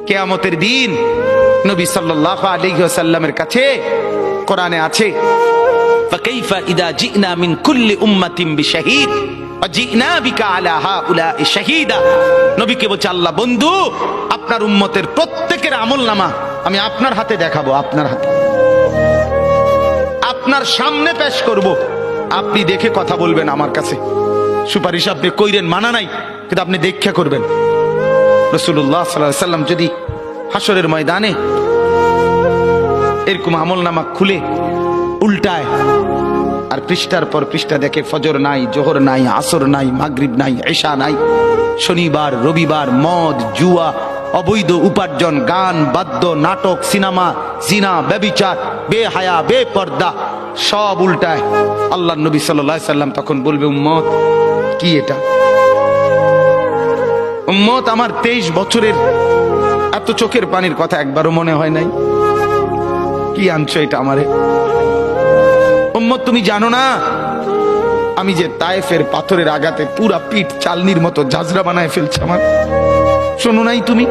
কিয়ামতের দিন নবী সাল্লাল্লাহু আলাইহি ওয়াসাল্লামের কাছে কোরআনে আছে, ফাকাইফা ইদা জিনা মিন কুল্লি উম্মাতিন বিশাহিদ ওয়া জিনা বিকা আলা হাউলাই শাহীদা। নবীকে বলছে আল্লাহ, বন্ধু আপনার উম্মতের প্রত্যেকের আমলনামা আমি আপনার হাতে দেখাবো, আপনার হাতে, আপনার সামনে পেশ করব, আপনি দেখে কথা বলবেন আমার কাছে। সুপারিশ আপনি কইরেন, মানা নাই, কিন্তু আপনি দেখে করবেন। রাসূলুল্লাহ সাল্লাল্লাহু আলাইহি ওয়াসাল্লাম যদি হাসরের ময়দানে এরকম আমলনামা খুলে উল্টায় আর পৃষ্ঠার পর পৃষ্ঠা দেখে ফজর নাই, জোহর নাই, আসর নাই, মাগরিব নাই, ইশা নাই, শনিবার রবিবার, মদ জুয়া, অবৈধ উপার্জন, গান বাদ্য, নাটক, সিনেমা, জিনা, ব্যভিচার, বেহায়া, বেপর্দা সব উল্টায়। আল্লাহর নবী সাল্লাল্লাহু আলাইহি সাল্লাম তখন বলবে, উম্মত কি এটা? উম্মত আমার 23 বছরের এত চোখের পানির কথা একবারও মনে হয় নাই? কি আনছো এটা আমারে? উম্মত তুমি জানো না আমি যে তায়েফের পাথরের আঘাতে পুরা পিঠ চালনির মতো জাজরা বানায় ফেলছে আমার? শোনো নাই তুমি?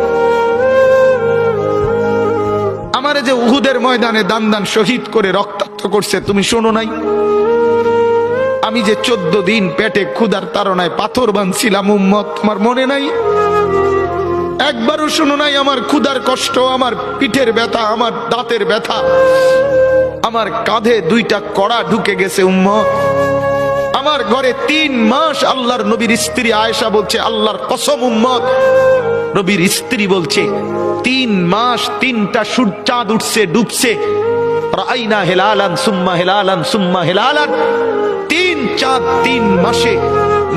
আমারে যে উহুদের ময়দানে দান দান শহীদ করে রক্তাক্ত করছে, তুমি শোনো নাই? আমি যে 14 দিন পেটে ক্ষুধার তাড়নায় পাথর বাঁধছিলাম, উম্মত তোমার মনে নাই? একবারও শোনো নাই আমার ক্ষুধার কষ্ট, আমার পিঠের ব্যথা, আমার দাঁতের ব্যথা, আমার কাঁধে 2টা কড়া ঢুকে গেছে উম্মত। আমার ঘরে 3 মাস আল্লাহর নবীর স্ত্রী আয়েশা বলছে, আল্লাহর কসম উম্মত, নবীর স্ত্রী বলছে 3 মাস 3টা চাঁদ উঠছে ডুবছে, রাআইনা হিলালান সুম্মা হিলালান সুম্মা হিলালান, 3 চাঁদ 3 মাসে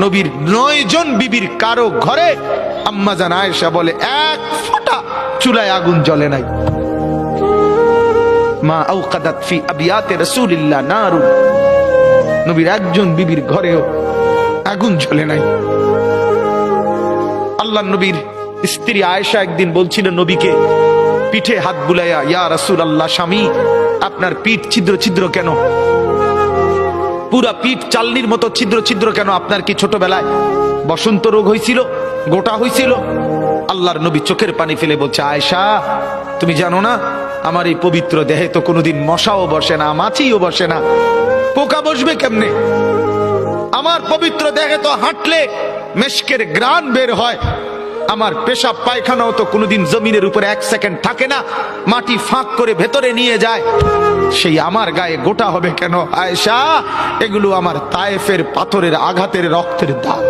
নবীর 9 জন বিবির কারো ঘরে আম্মা জান আয়েশা বলে 1 ফোঁটা চুলায় আগুন জ্বলে নাই। মা আওকাদাত ফি আবিয়াতে রাসূলিল্লাহ নারু, নবীর একজন বিবির ঘরেও আগুন জ্বলে নাই। আল্লাহর নবীর স্ত্রী আয়েশা একদিন বলছিল নবীকে পিঠে হাত বুলাইয়া, ইয়া রাসূলুল্লাহ, স্বামী আপনার পিঠ ছিদ্র ছিদ্র কেন? পুরা পিঠ চালনির মতো ছিদ্র ছিদ্র কেন? আপনার কি ছোটবেলায় বসন্ত রোগ হয়েছিল, গোটা হয়েছিল? আল্লাহর নবী চোখের পানি ফেলে বলছে, আয়েশা তুমি জানো না আমার এই পবিত্র দেহে তো কোনোদিন মশাও বসে না, মাছিও বসে না, পোকা বসবে কেমনে? আমার পবিত্র দেহে তো হাঁটলে মেশকের গ্রান বের হয়, আমার পেশাব পায়খানাও তো কোনোদিন জমিনের উপরে 1 সেকেন্ড থাকে না, মাটি ফাঁক করে ভেতরে নিয়ে যায়, সেই আমার গায়ে গোটা হবে কেন? আয়েশা এগুলো আমার তায়েফের পাথরের আঘাতের রক্তের দাগ।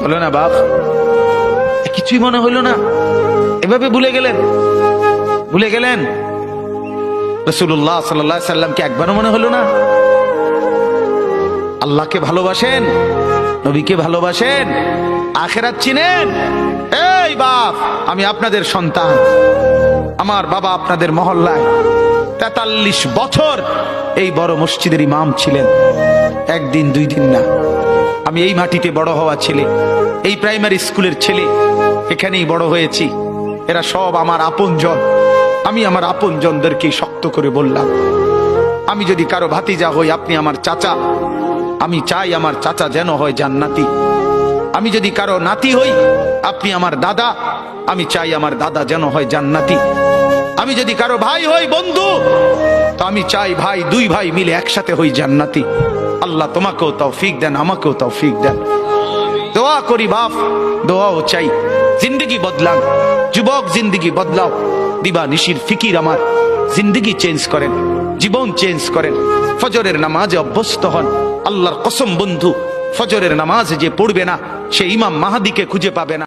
বলো না বাপ, কিছুই মনে হইল না? এভাবে ভুলে গেলেন, ভুলে গেলেন? রাসূলুল্লাহ সাল্লাল্লাহু আলাইহি সাল্লামকে একবারও মনে হলো না? আল্লাহকে ভালোবাসেন, নবীকে ভালোবাসেন, আখিরাত চিনেন? এই বাপ, আমি আপনাদের সন্তান, আমার বাবা আপনাদের মহল্লায় 43 বছর এই বড় মসজিদের ইমাম ছিলেন, 1 দিন 2 দিন না। আমি এই মাটিতে বড় হওয়া ছেলে, এই প্রাইমারি স্কুলের ছেলে, এখানেই বড় হয়েছি। এরা সব আমার আপনজন। আমি আমার আপনজনদেরকে শক্ত করে বললাম, আমি যদি কারো ভাতিজা হই, আপনি আমার চাচা, আমি চাই আমার চাচা যেন হয় জান্নাতি। আমি যদি কারো নাতি হই, আপনি আমার দাদা, আমি চাই আমার দাদা যেন হয় জান্নাতি। আমি যদি কারো ভাই হই, বন্ধু, তো আমি চাই ভাই 2 ভাই মিলে একসাথে হই জান্নাতি। আল্লাহ তোমাকেও তৌফিক দেন, আমাকেও তৌফিক দেন। দোয়া করি বাপ, দোয়াও চাই। জিন্দগি বদলান যুবক, জিন্দগি বদলাও। দিবা নিশির ফিকির আমার, জিন্দগি চেঞ্জ করেন, জীবন চেঞ্জ করেন। ফজরের নামাজে অভ্যস্ত হন। আল্লাহর কসম বন্ধু, ফজরের নামাজ যে পড়বে না, সে ইমাম মাহাদিকে খুঁজে পাবে না।